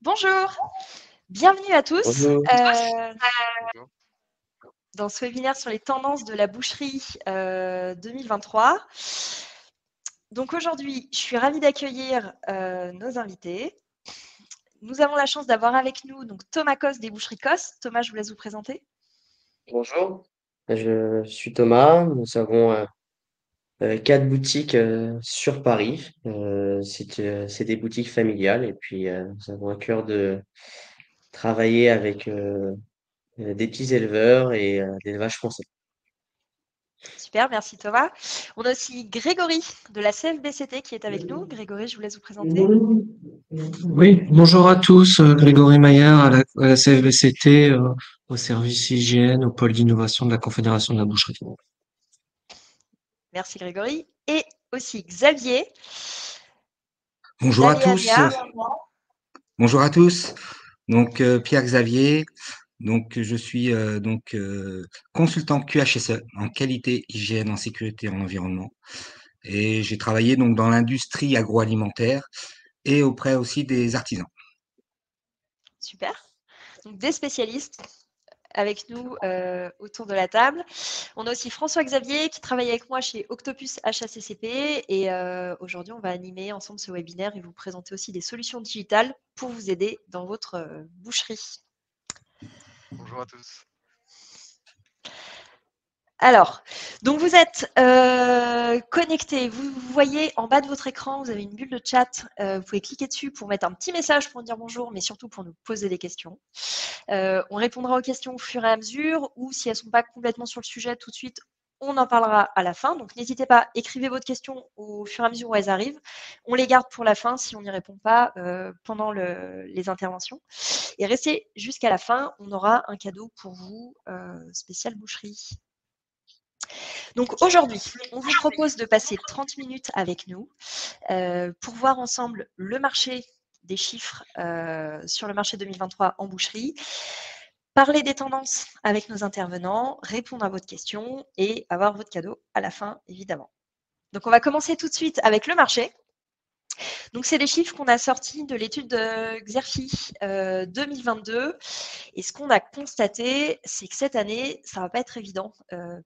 Bonjour, bienvenue à tous Bonjour. Bonjour. dans ce webinaire sur les tendances de la boucherie 2023. Donc aujourd'hui, je suis ravie d'accueillir nos invités. Nous avons la chance d'avoir avec nous donc Thomas Cos des Boucheries Cos. Thomas, je vous laisse vous présenter. Bonjour. Je suis Thomas. Nous avons 4 boutiques sur Paris. C'est des boutiques familiales et puis nous avons à cœur de travailler avec des petits éleveurs et des élevages français. Super, merci Thomas. On a aussi Grégory de la CFBCT qui est avec nous. Grégory, je vous laisse vous présenter. Oui, bonjour à tous, Grégory Mayer à la CFBCT, au service hygiène, au pôle d'innovation de la Confédération de la boucherie. Merci Grégory. Et aussi Xavier Bonjour à tous. d'Aléania. Bonjour à tous. Donc Pierre Xavier. Donc je suis consultant QHSE en qualité, hygiène, en sécurité et en environnement. Et j'ai travaillé donc dans l'industrie agroalimentaire et auprès aussi des artisans. Super. Donc des spécialistes avec nous autour de la table. On a aussi François-Xavier qui travaille avec moi chez Octopus HACCP et aujourd'hui on va animer ensemble ce webinaire et vous présenter aussi des solutions digitales pour vous aider dans votre boucherie. Bonjour à tous. Alors, donc vous êtes connectés, vous voyez en bas de votre écran, vous avez une bulle de chat, vous pouvez cliquer dessus pour mettre un petit message pour dire bonjour, mais surtout pour nous poser des questions. On répondra aux questions au fur et à mesure, ou si elles ne sont pas complètement sur le sujet tout de suite, on en parlera à la fin. Donc n'hésitez pas, écrivez votre question au fur et à mesure où elles arrivent. On les garde pour la fin si on n'y répond pas pendant les interventions. Et restez jusqu'à la fin, on aura un cadeau pour vous, spécial boucherie. Donc aujourd'hui, on vous propose de passer 30 minutes avec nous pour voir ensemble le marché des chiffres sur le marché 2023 en boucherie, parler des tendances avec nos intervenants, répondre à votre question et avoir votre cadeau à la fin, évidemment. Donc on va commencer tout de suite avec le marché. Donc c'est des chiffres qu'on a sortis de l'étude de Xerfi 2022 et ce qu'on a constaté, c'est que cette année, ça va pas être évident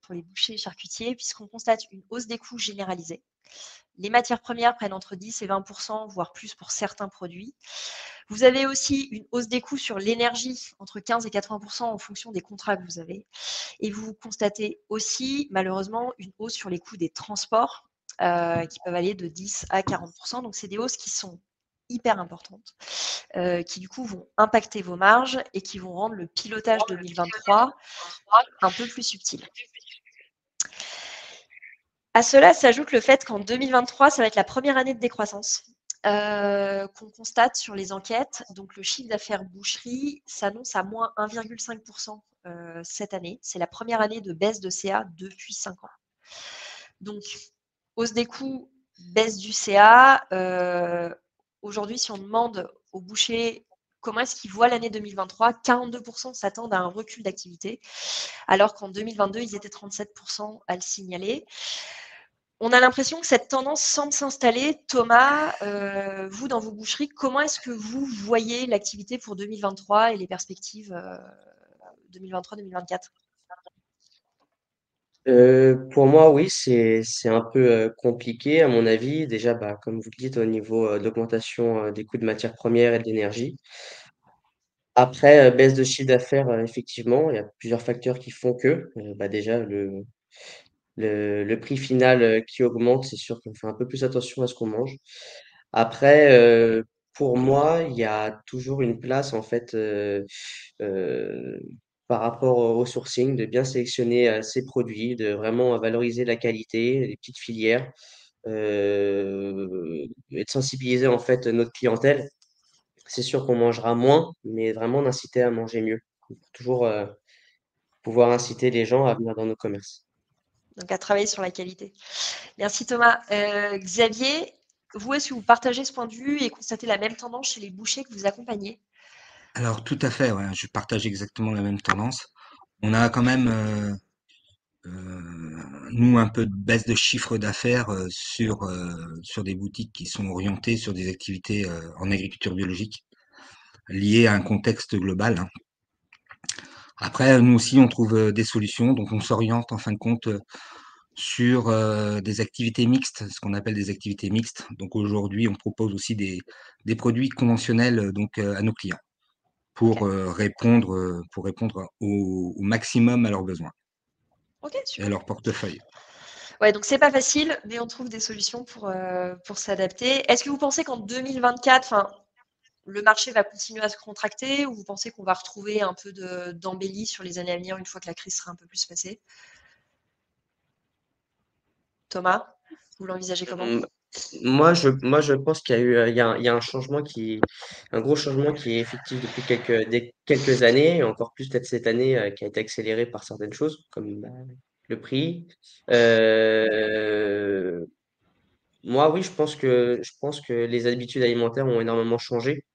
pour les bouchers et charcutiers puisqu'on constate une hausse des coûts généralisée. Les matières premières prennent entre 10 et 20%, voire plus pour certains produits. Vous avez aussi une hausse des coûts sur l'énergie, entre 15 et 80% en fonction des contrats que vous avez. Et vous constatez aussi, malheureusement, une hausse sur les coûts des transports, qui peuvent aller de 10 à 40%. Donc, c'est des hausses qui sont hyper importantes, qui du coup vont impacter vos marges et qui vont rendre le pilotage 2023 un peu plus subtil. À cela s'ajoute le fait qu'en 2023, ça va être la première année de décroissance qu'on constate sur les enquêtes. Donc, le chiffre d'affaires boucherie s'annonce à moins 1,5% cette année. C'est la première année de baisse de CA depuis 5 ans. Donc, hausse des coûts, baisse du CA. Aujourd'hui, si on demande aux bouchers comment est-ce qu'ils voient l'année 2023, 42% s'attendent à un recul d'activité, alors qu'en 2022, ils étaient 37% à le signaler. On a l'impression que cette tendance semble s'installer. Thomas, vous, dans vos boucheries, comment est-ce que vous voyez l'activité pour 2023 et les perspectives 2023-2024? Pour moi, oui, c'est un peu compliqué à mon avis. Déjà, bah, comme vous le dites, au niveau de l'augmentation des coûts de matières premières et de l'énergie. Après, baisse de chiffre d'affaires, effectivement, il y a plusieurs facteurs qui font que, bah, déjà le prix final qui augmente, c'est sûr qu'on fait un peu plus attention à ce qu'on mange. Après, pour moi, il y a toujours une place en fait euh, par rapport au sourcing, de bien sélectionner ses produits, de vraiment valoriser la qualité, les petites filières, et de sensibiliser en fait notre clientèle. C'est sûr qu'on mangera moins, mais vraiment d'inciter à manger mieux. Toujours pouvoir inciter les gens à venir dans nos commerces. Donc, à travailler sur la qualité. Merci Thomas. Xavier, vous, est-ce que vous partagez ce point de vue et constatez la même tendance chez les bouchers que vous accompagnez? Alors tout à fait, ouais, je partage exactement la même tendance. On a quand même nous un peu de baisse de chiffre d'affaires sur des boutiques qui sont orientées sur des activités en agriculture biologique. liées à un contexte global, hein. Après, nous aussi, on trouve des solutions, donc on s'oriente en fin de compte sur des activités mixtes, ce qu'on appelle des activités mixtes. Donc aujourd'hui, on propose aussi des produits conventionnels donc à nos clients pour répondre au maximum à leurs besoins Ok, et à super. leur portefeuille. Ouais, donc c'est pas facile, mais on trouve des solutions pour s'adapter. Est-ce que vous pensez qu'en 2024, le marché va continuer à se contracter ou vous pensez qu'on va retrouver un peu d'embellie sur les années à venir une fois que la crise sera un peu plus passée? Thomas, vous l'envisagez comment? Moi, je pense qu'il y a eu, il y a un un gros changement qui est effectif depuis quelques années, et encore plus peut-être cette année, qui a été accéléré par certaines choses, comme bah, le prix. Euh, Moi, oui, je pense que les habitudes alimentaires ont énormément changé,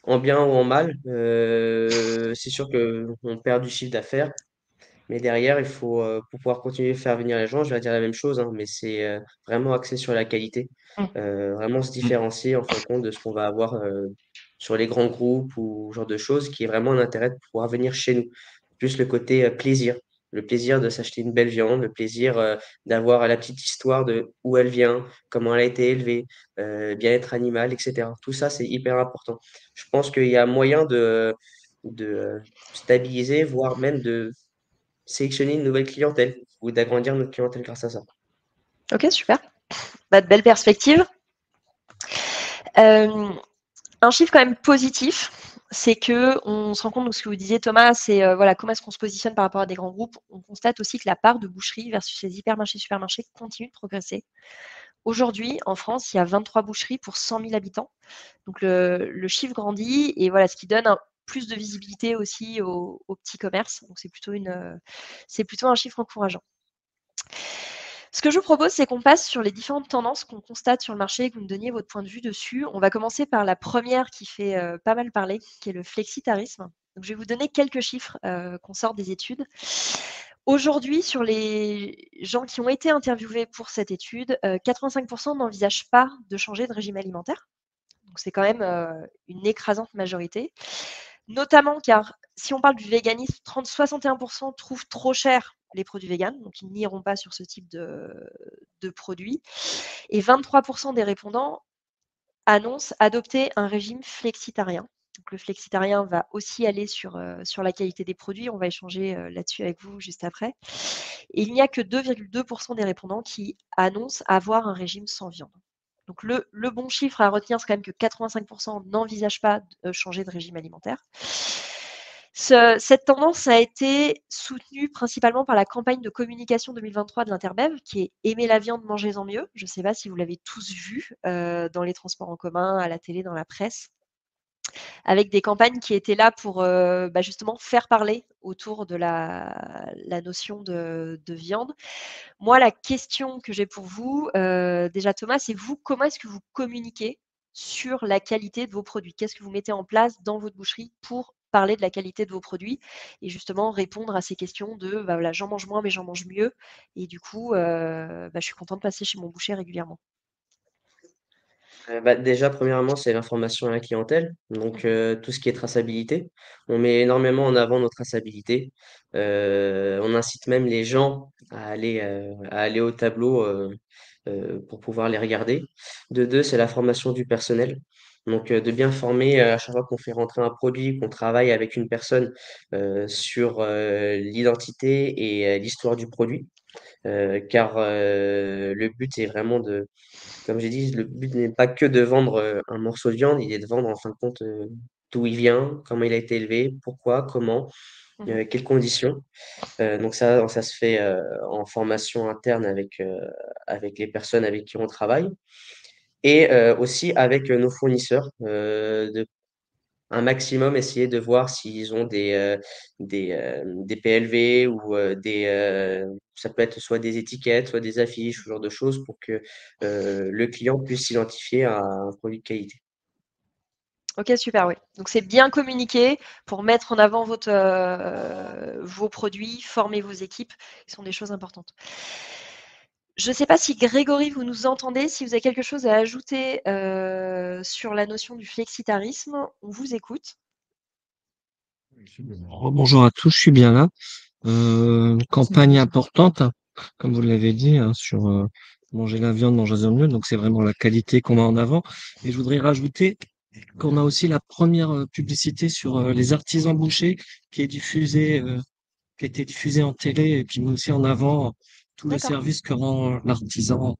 en bien ou en mal. C'est sûr qu'on perd du chiffre d'affaires. Mais derrière, il faut, pour pouvoir continuer à faire venir les gens, je vais dire la même chose, hein, mais c'est vraiment axé sur la qualité, vraiment se Mmh. différencier en fin de compte de ce qu'on va avoir sur les grands groupes ou ce genre de choses, qui est vraiment un intérêt de pouvoir venir chez nous. Plus le côté plaisir, le plaisir de s'acheter une belle viande, le plaisir d'avoir la petite histoire de où elle vient, comment elle a été élevée, bien-être animal, etc. Tout ça, c'est hyper important. Je pense qu'il y a moyen de stabiliser, voire même de sélectionner une nouvelle clientèle ou d'agrandir notre clientèle grâce à ça. Ok, super. Bah, de belles perspectives. Un chiffre quand même positif, c'est que on se rend compte de ce que vous disiez Thomas, c'est voilà, comment est-ce qu'on se positionne par rapport à des grands groupes. On constate aussi que la part de boucheries versus les hypermarchés, supermarchés continue de progresser. Aujourd'hui, en France, il y a 23 boucheries pour 100 000 habitants. Donc le chiffre grandit et voilà, ce qui donne plus de visibilité aussi aux petits commerces. Donc c'est plutôt un chiffre encourageant. Ce que je vous propose, c'est qu'on passe sur les différentes tendances qu'on constate sur le marché et que vous me donniez votre point de vue dessus. On va commencer par la première qui fait pas mal parler, qui est le flexitarisme. Donc, je vais vous donner quelques chiffres qu'on sort des études. Aujourd'hui, sur les gens qui ont été interviewés pour cette étude, 85% n'envisagent pas de changer de régime alimentaire. Donc, c'est quand même une écrasante majorité. Notamment car si on parle du véganisme, 61% trouvent trop cher les produits véganes, donc ils n'iront pas sur ce type de produits. Et 23% des répondants annoncent adopter un régime flexitarien. Donc le flexitarien va aussi aller sur la qualité des produits. On va échanger là-dessus avec vous juste après. Et il n'y a que 2,2% des répondants qui annoncent avoir un régime sans viande. Donc le bon chiffre à retenir, c'est quand même que 85% n'envisagent pas de changer de régime alimentaire. Cette tendance a été soutenue principalement par la campagne de communication 2023 de l'Interbev, qui est Aimer la viande, mangez-en mieux. Je ne sais pas si vous l'avez tous vu dans les transports en commun, à la télé, dans la presse, avec des campagnes qui étaient là pour justement faire parler autour de la notion de viande. Moi, la question que j'ai pour vous, déjà Thomas, c'est vous, comment est-ce que vous communiquez sur la qualité de vos produits? Qu'est-ce que vous mettez en place dans votre boucherie pour parler de la qualité de vos produits et justement répondre à ces questions de bah, voilà, j'en mange moins mais j'en mange mieux et du coup je suis contente de passer chez mon boucher régulièrement. Bah, déjà, premièrement, c'est l'information à la clientèle. Donc, tout ce qui est traçabilité. On met énormément en avant nos traçabilités. On incite même les gens à aller au tableau pour pouvoir les regarder. De deux, c'est la formation du personnel. Donc, de bien former à chaque fois qu'on fait rentrer un produit, qu'on travaille avec une personne sur l'identité et l'histoire du produit. Car le but est vraiment comme j'ai dit, le but n'est pas que de vendre un morceau de viande, il est de vendre en fin de compte d'où il vient, comment il a été élevé, pourquoi, comment, quelles conditions. Donc ça se fait en formation interne avec les personnes avec qui on travaille et aussi avec nos fournisseurs, un maximum essayer de voir s'ils ont des PLV ou ça peut être soit des étiquettes, soit des affiches, ce genre de choses pour que le client puisse s'identifier à un produit de qualité. Ok, super, oui. Donc c'est bien communiquer pour mettre en avant vos produits, former vos équipes, qui sont des choses importantes. Je ne sais pas si Grégory, vous nous entendez, si vous avez quelque chose à ajouter sur la notion du flexitarisme, on vous écoute. Bonjour à tous, je suis bien là. Campagne importante, comme vous l'avez dit, sur manger la viande, manger le mieux. Donc c'est vraiment la qualité qu'on met en avant. Et je voudrais rajouter qu'on a aussi la première publicité sur les artisans bouchers qui est diffusée, qui a été diffusée en télé et qui met aussi en avant tout le D'accord. service que rend l'artisan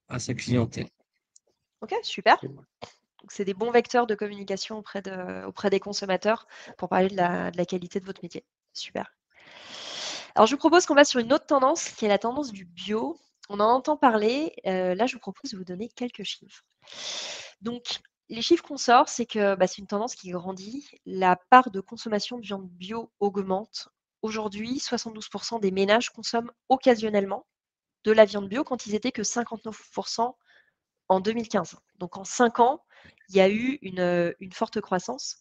à sa clientèle. Ok, super. Donc, c'est des bons vecteurs de communication auprès des consommateurs pour parler de la qualité de votre métier. Super. Alors, je vous propose qu'on va sur une autre tendance qui est la tendance du bio. On en entend parler. Là, je vous propose de vous donner quelques chiffres. Donc, les chiffres qu'on sort, c'est que c'est une tendance qui grandit. La part de consommation de viande bio augmente. Aujourd'hui, 72% des ménages consomment occasionnellement de la viande bio quand ils étaient que 59% en 2015. Donc en 5 ans, il y a eu une forte croissance.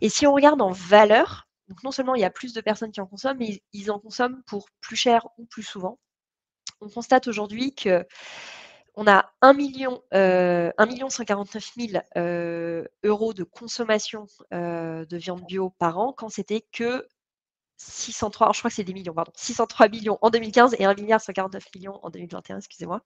Et si on regarde en valeur, donc non seulement il y a plus de personnes qui en consomment, mais ils en consomment pour plus cher ou plus souvent. On constate aujourd'hui que on a 1 149 000 euros de consommation de viande bio par an, quand c'était que 603, alors je crois que c'est des millions, pardon, 603 millions en 2015 et 1,149 milliard en 2021, excusez-moi.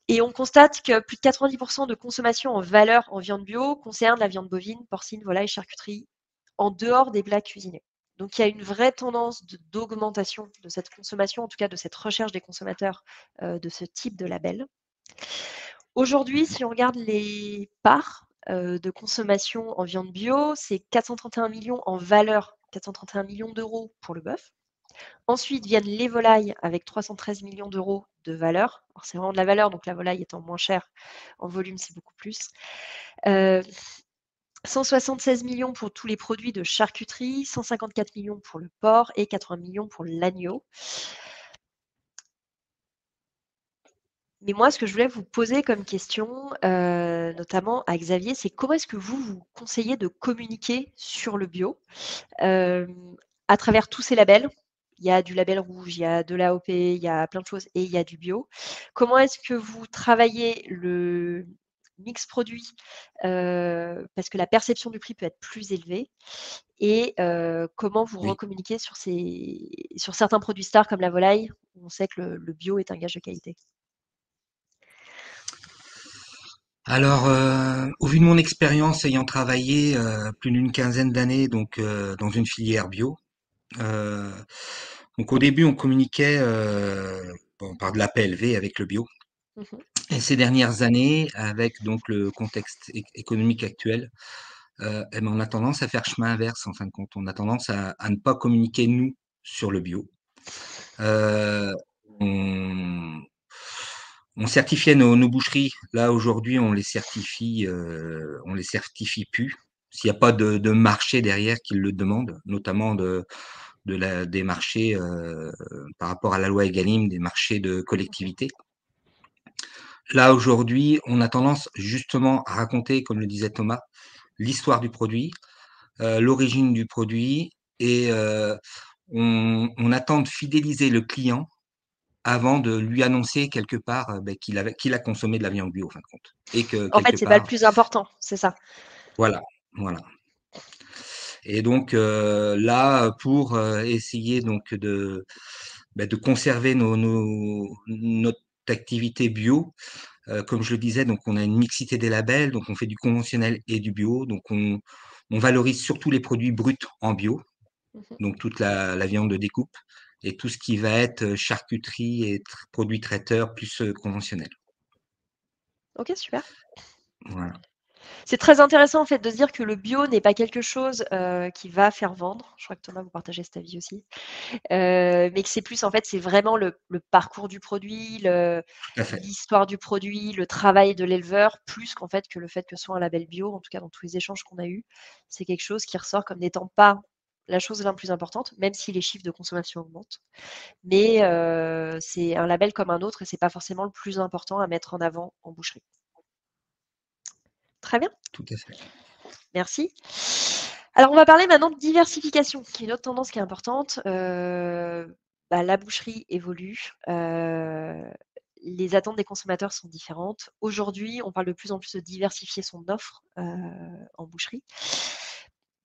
Et on constate que plus de 90% de consommation en valeur en viande bio concerne la viande bovine, porcine, volaille, charcuterie, en dehors des plats cuisinés. Donc il y a une vraie tendance d'augmentation de cette consommation, en tout cas de cette recherche des consommateurs de ce type de label. Aujourd'hui, si on regarde les parts de consommation en viande bio, c'est 431 millions en valeur, 431 millions d'euros pour le bœuf. Ensuite viennent les volailles avec 313 millions d'euros de valeur. Alors c'est vraiment de la valeur, donc la volaille étant moins chère, en volume c'est beaucoup plus. 176 millions pour tous les produits de charcuterie, 154 millions pour le porc et 80 millions pour l'agneau. Mais moi, ce que je voulais vous poser comme question, notamment à Xavier, c'est comment est-ce que vous conseillez de communiquer sur le bio à travers tous ces labels? Il y a du label rouge, il y a de l'AOP, il y a plein de choses et il y a du bio. Comment est-ce que vous travaillez le mix produit parce que la perception du prix peut être plus élevée et comment vous Oui. recommuniquez sur certains produits stars comme la volaille où on sait que le bio est un gage de qualité? Alors, au vu de mon expérience ayant travaillé plus d'une quinzaine d'années donc dans une filière bio, euh, donc au début on communiquait par de la PLV avec le bio. Mmh. Et ces dernières années, avec donc le contexte économique actuel, on a tendance à faire chemin inverse en fin de compte. On a tendance à ne pas communiquer nous sur le bio. Euh, on, on certifiait nos boucheries. Là aujourd'hui, on les certifie plus. S'il n'y a pas de marché derrière qui le demande, notamment des marchés par rapport à la loi Egalim, des marchés de collectivité. Là aujourd'hui, on a tendance justement à raconter, comme le disait Thomas, l'histoire du produit, l'origine du produit, et on attend de fidéliser le client avant de lui annoncer quelque part qu'il a consommé de la viande bio, en fin de compte. Et que En fait, quelque c'est pas le part, plus important, c'est ça? voilà, voilà. Et donc là, pour essayer donc de conserver notre activité bio, comme je le disais, donc on a une mixité des labels, donc on fait du conventionnel et du bio, donc on valorise surtout les produits bruts en bio, Mmh. donc toute la viande de découpe, et tout ce qui va être charcuterie et produits traiteurs plus conventionnels. OK, super. Voilà. C'est très intéressant en fait de se dire que le bio n'est pas quelque chose qui va faire vendre. Je crois que Thomas, vous partagez cet avis aussi. Mais que c'est plus en fait, c'est vraiment le parcours du produit, Tout à fait. l'histoire du produit, le travail de l'éleveur, plus qu'en fait que le fait que ce soit un label bio, en tout cas dans tous les échanges qu'on a eus, c'est quelque chose qui ressort comme n'étant pas la chose la plus importante, même si les chiffres de consommation augmentent. Mais c'est un label comme un autre et c'est pas forcément le plus important à mettre en avant en boucherie. Très bien. Tout à fait. Merci. Alors, on va parler maintenant de diversification, qui est une autre tendance qui est importante. la boucherie évolue. Les attentes des consommateurs sont différentes. Aujourd'hui, on parle de plus en plus de diversifier son offre en boucherie.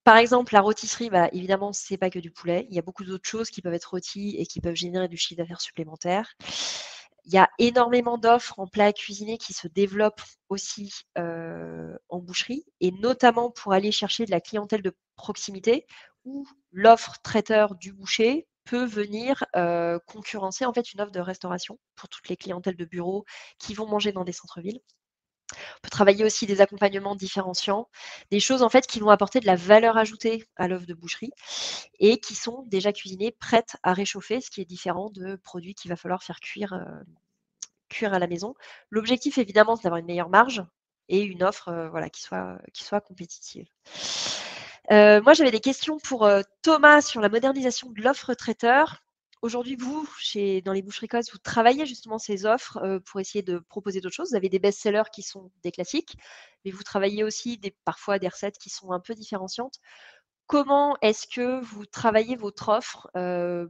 Par exemple, la rôtisserie, évidemment, c'est pas que du poulet. Il y a beaucoup d'autres choses qui peuvent être rôties et qui peuvent générer du chiffre d'affaires supplémentaire. Il y a énormément d'offres en plats à cuisiner qui se développent aussi en boucherie, et notamment pour aller chercher de la clientèle de proximité, où l'offre traiteur du boucher peut venir concurrencer en fait une offre de restauration pour toutes les clientèles de bureaux qui vont manger dans des centres-villes. On peut travailler aussi des accompagnements différenciants, des choses en fait qui vont apporter de la valeur ajoutée à l'offre de boucherie et qui sont déjà cuisinées, prêtes à réchauffer, ce qui est différent de produits qu'il va falloir faire cuire à la maison. L'objectif, évidemment, c'est d'avoir une meilleure marge et une offre qui soit compétitive. Moi, j'avais des questions pour Thomas sur la modernisation de l'offre traiteur. Aujourd'hui, vous, dans les boucheries Cos, vous travaillez justement ces offres pour essayer de proposer d'autres choses. Vous avez des best-sellers qui sont des classiques, mais vous travaillez aussi parfois des recettes qui sont un peu différenciantes. Comment est-ce que vous travaillez votre offre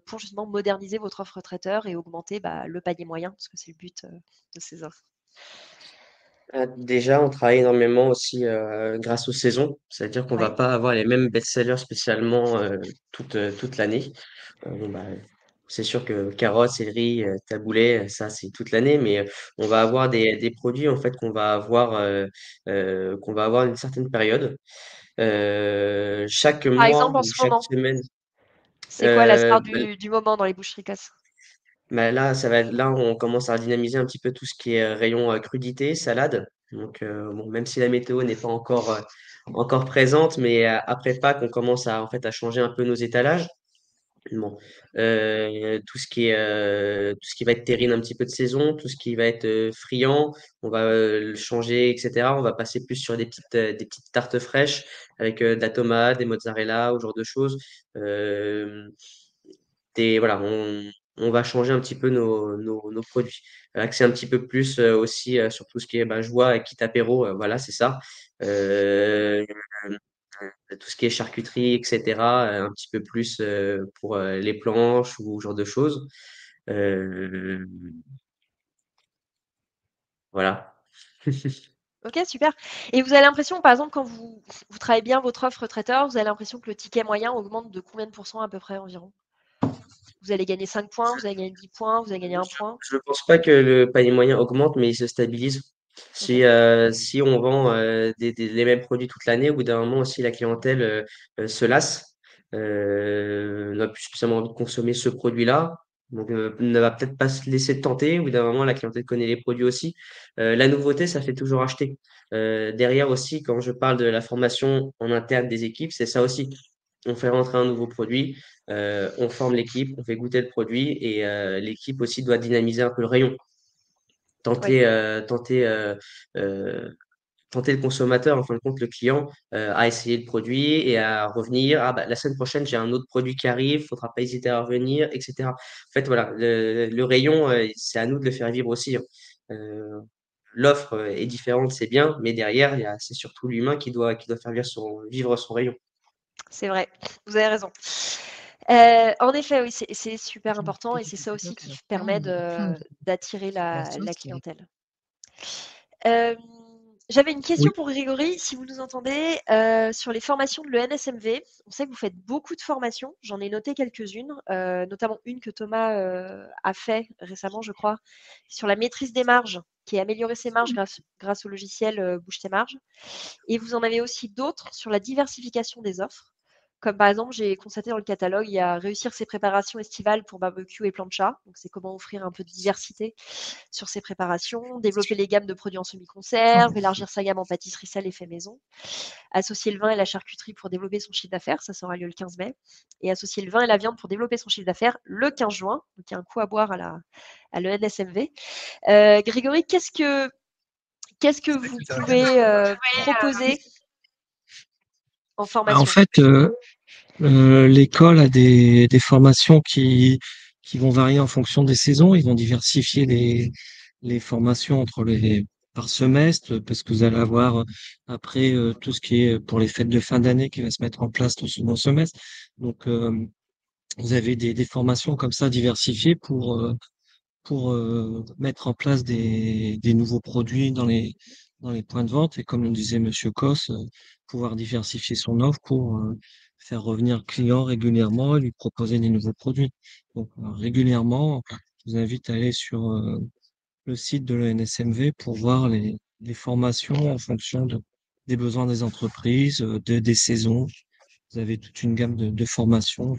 pour justement moderniser votre offre traiteur et augmenter le panier moyen, parce que c'est le but de ces offres? Déjà, on travaille énormément aussi grâce aux saisons, c'est-à-dire qu'on va Ouais. pas avoir les mêmes best-sellers spécialement toute l'année. C'est sûr que carottes, céleri, taboulé, ça c'est toute l'année, mais on va avoir des produits en fait qu'on va avoir une certaine période. Chaque Par mois exemple, en ou ce chaque moment, semaine. c'est quoi la star du moment dans les boucheries Cos? Là, là, on commence à dynamiser un petit peu tout ce qui est rayon crudité, salade. Donc, bon, même si la météo n'est pas encore présente, mais après Pâques, on commence en fait, à changer un peu nos étalages. Bon, tout ce qui va être terrine un petit peu de saison, tout ce qui va être friand, on va le changer, etc. On va passer plus sur des petites tartes fraîches avec de la tomate, des mozzarella, ou ce genre de choses. Euh, voilà, on va changer un petit peu nos produits. Axer un petit peu plus aussi sur tout ce qui est joie et kit apéro, voilà, c'est ça. Euh, tout ce qui est charcuterie, etc. Un petit peu plus pour les planches ou ce genre de choses. Euh, voilà. Ok, super. Et vous avez l'impression, par exemple, quand vous travaillez bien votre offre traiteur, vous avez l'impression que le ticket moyen augmente de combien de pourcents à peu près environ? Vous allez gagner 5 points, vous allez gagner 10 points, vous allez gagner 1 point? Je ne pense pas que le panier moyen augmente, mais il se stabilise. Ok. Si on vend les mêmes produits toute l'année, au bout d'un moment aussi, la clientèle se lasse, n'a plus spécialement envie de consommer ce produit-là. Donc, ne va peut-être pas se laisser tenter. Au bout d'un moment, la clientèle connaît les produits aussi. La nouveauté, ça fait toujours acheter. Derrière aussi, quand je parle de la formation en interne des équipes, c'est ça aussi. On fait rentrer un nouveau produit, on forme l'équipe, on fait goûter le produit et l'équipe aussi doit dynamiser un peu le rayon, Oui, tenter, euh, tenter le consommateur, en fin de compte, le client, à essayer le produit et à revenir. Ah, la semaine prochaine, j'ai un autre produit qui arrive, il ne faudra pas hésiter à revenir, etc. En fait, voilà, le rayon, c'est à nous de le faire vivre aussi, hein. Euh, L'offre est différente, c'est bien, mais derrière, c'est surtout l'humain qui doit faire vivre son rayon. c'est vrai. Vous avez raison. En effet, oui, c'est super important et c'est ça aussi qui permet d'attirer la clientèle. J'avais une question Oui. pour Grégory, si vous nous entendez, sur les formations de l'ENSMV. On sait que vous faites beaucoup de formations. J'en ai noté quelques-unes, notamment une que Thomas a fait récemment, je crois, sur la maîtrise des marges, qui est améliorer ses marges grâce au logiciel Bouge tes marges. Et vous en avez aussi d'autres sur la diversification des offres. Comme par exemple, j'ai constaté dans le catalogue, il y a réussir ses préparations estivales pour barbecue et plancha. Donc, c'est comment offrir un peu de diversité sur ses préparations, développer les gammes de produits en semi-conserve, élargir sa gamme en pâtisserie salée fait maison, associer le vin et la charcuterie pour développer son chiffre d'affaires, ça sera lieu le 15 mai, et associer le vin et la viande pour développer son chiffre d'affaires le 15 juin. Donc, il y a un coup à boire à l'ENSMV. Grégory, qu'est-ce que vous pouvez proposer en En formation? fait, l'école a des formations qui vont varier en fonction des saisons. Ils vont diversifier les formations par semestre, parce que vous allez avoir après tout ce qui est pour les fêtes de fin d'année qui va se mettre en place au second semestre. Donc, vous avez des formations comme ça diversifiées pour mettre en place des nouveaux produits dans les points de vente et comme le disait Monsieur Cos, pouvoir diversifier son offre pour faire revenir le client régulièrement et lui proposer des nouveaux produits. Donc régulièrement, je vous invite à aller sur le site de l'ENSMV pour voir les formations en fonction des besoins des entreprises, des saisons. Vous avez toute une gamme de formations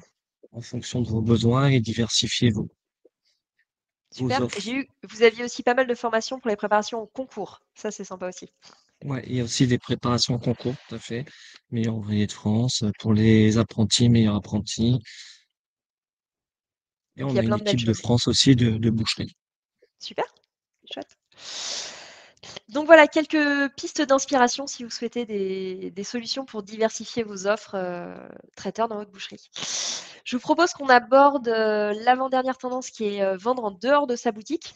en fonction de vos besoins et diversifier vos Super. offres. Vous aviez aussi pas mal de formations pour les préparations au concours. Ça, c'est sympa aussi. Ouais, il y a aussi des préparations en concours, tout à fait. Meilleur ouvrier de France, pour les apprentis, meilleurs apprentis. Et Donc, il on y a a une plein de belles équipe de choses. France aussi de boucherie. Super. Chouette. Donc voilà, quelques pistes d'inspiration si vous souhaitez des solutions pour diversifier vos offres traiteurs dans votre boucherie. Je vous propose qu'on aborde l'avant-dernière tendance qui est vendre en dehors de sa boutique.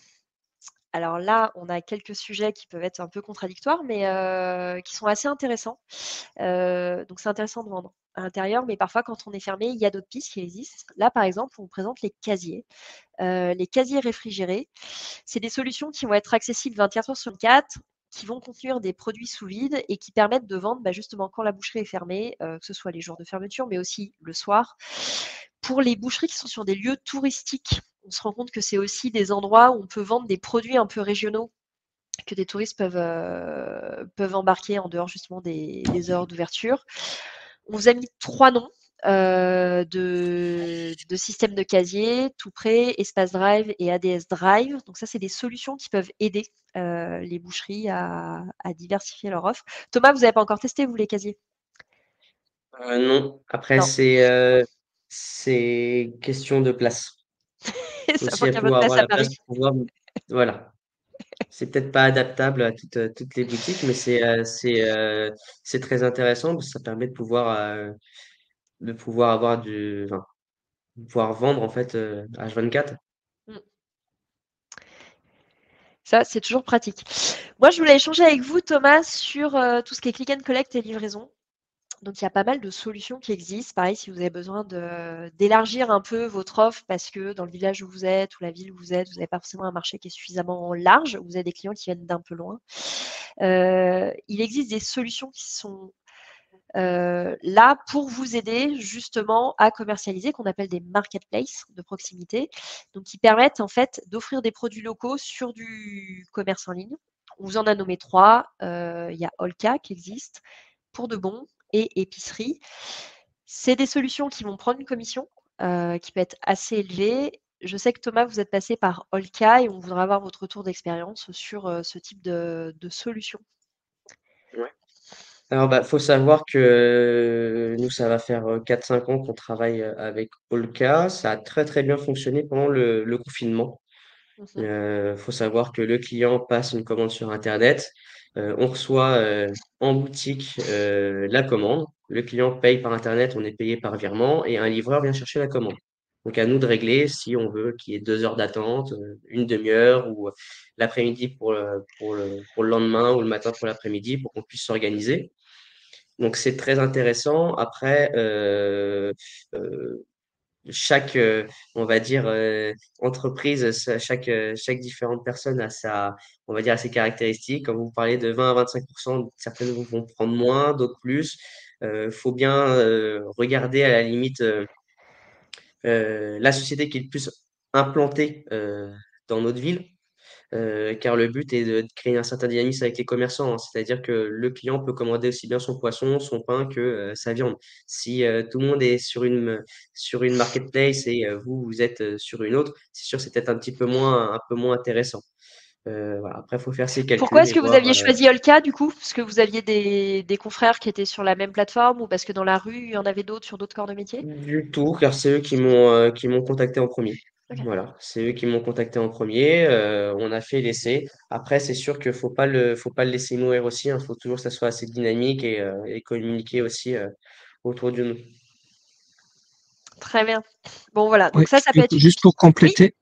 Alors là, on a quelques sujets qui peuvent être un peu contradictoires, mais qui sont assez intéressants. Donc c'est intéressant de vendre à l'intérieur, mais parfois quand on est fermé, il y a d'autres pistes qui existent. Là, par exemple, on présente les casiers. Les casiers réfrigérés, c'est des solutions qui vont être accessibles 24 heures sur 24, qui vont contenir des produits sous vide et qui permettent de vendre justement quand la boucherie est fermée, que ce soit les jours de fermeture, mais aussi le soir. Pour les boucheries qui sont sur des lieux touristiques, on se rend compte que c'est aussi des endroits où on peut vendre des produits un peu régionaux que des touristes peuvent embarquer en dehors justement des heures d'ouverture. On vous a mis 3 noms de systèmes de casier, Tout Prêt, Espace Drive et ADS Drive. Donc ça, c'est des solutions qui peuvent aider les boucheries à diversifier leur offre. Thomas, vous n'avez pas encore testé, vous, les casiers? Non, après, Non, c'est question de place. Faut ça aussi manque à votre pouvoir place avoir à la place Paris. pour pouvoir. Voilà. C'est peut-être pas adaptable à toutes les boutiques, mais c'est très intéressant parce que ça permet de pouvoir avoir enfin, de pouvoir vendre en fait H24. Mm. Ça, c'est toujours pratique. Moi, je voulais échanger avec vous, Thomas, sur tout ce qui est click and collect et livraison. Donc, il y a pas mal de solutions qui existent. Pareil, si vous avez besoin d'élargir un peu votre offre parce que dans le village où vous êtes ou la ville où vous êtes, vous n'avez pas forcément un marché qui est suffisamment large, vous avez des clients qui viennent d'un peu loin. Il existe des solutions qui sont là pour vous aider justement à commercialiser, qu'on appelle des marketplaces de proximité, donc qui permettent en fait d'offrir des produits locaux sur du commerce en ligne. On vous en a nommé 3. Il y a Olka qui existe, Pour de Bon et Épicerie. C'est des solutions qui vont prendre une commission qui peut être assez élevée. Je sais que Thomas, vous êtes passé par Olka et on voudrait avoir votre retour d'expérience sur ce type de solution. Ouais. Alors, bah, faut savoir que nous, ça va faire 4-5 ans qu'on travaille avec Olka. Ça a très très bien fonctionné pendant le confinement. Mhm. Faut savoir que le client passe une commande sur Internet, on reçoit en boutique la commande, le client paye par Internet, on est payé par virement et un livreur vient chercher la commande. Donc à nous de régler si on veut qu'il y ait 2 heures d'attente, une demi-heure ou l'après-midi pour le lendemain ou le matin pour l'après-midi pour qu'on puisse s'organiser. Donc c'est très intéressant. Après, chaque, on va dire, entreprise, chaque différente personne a on va dire, a ses caractéristiques. Quand vous parlez de 20 à 25%, certaines vont prendre moins, d'autres plus. Faut bien regarder à la limite la société qui est le plus implantée dans notre ville. Car le but est de créer un certain dynamisme avec les commerçants, hein. C'est-à-dire que le client peut commander aussi bien son poisson, son pain que sa viande. Si tout le monde est sur une marketplace et vous êtes sur une autre, c'est sûr que c'est peut-être un peu moins intéressant. Voilà. Après, il faut faire ses Pourquoi calculs est-ce et que vous voir aviez choisi Olka du coup? Parce que vous aviez des confrères qui étaient sur la même plateforme ou parce que dans la rue, il y en avait d'autres sur d'autres corps de métier? du tout, car c'est eux qui m'ont contacté en premier. Ok. Voilà, c'est eux qui m'ont contacté en premier. On a fait l'essai. Après, c'est sûr qu'il faut pas le laisser mourir aussi. Il faut toujours que ça soit assez dynamique et communiquer aussi autour de nous. Très bien. Bon voilà, Oui, donc ça peut être une juste pour Oui? compléter,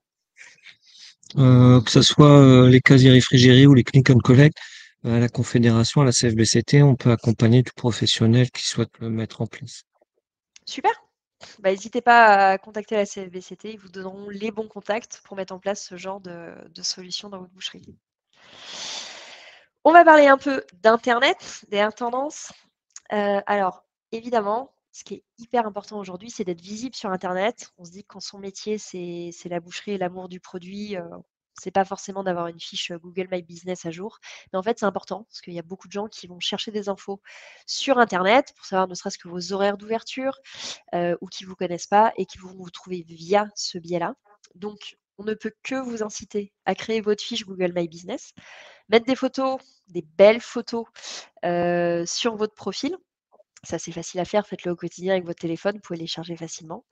que ce soit les casiers réfrigérés ou les click and collect, à la Confédération, à la CFBCT, on peut accompagner tout professionnel qui souhaite le mettre en place. Super. n'hésitez pas à contacter la CFBCT, ils vous donneront les bons contacts pour mettre en place ce genre de solution dans votre boucherie. On va parler un peu d'Internet, des tendances. Alors, évidemment, ce qui est hyper important aujourd'hui, c'est d'être visible sur Internet. On se dit que quand son métier, c'est la boucherie et l'amour du produit, c'est pas forcément d'avoir une fiche Google My Business à jour. Mais en fait, c'est important parce qu'il y a beaucoup de gens qui vont chercher des infos sur Internet pour savoir ne serait-ce que vos horaires d'ouverture ou qui ne vous connaissent pas et qui vont vous trouver via ce biais-là. Donc, on ne peut que vous inciter à créer votre fiche Google My Business, mettre des photos, des belles photos sur votre profil. Ça, c'est facile à faire. Faites-le au quotidien avec votre téléphone. Vous pouvez les charger facilement.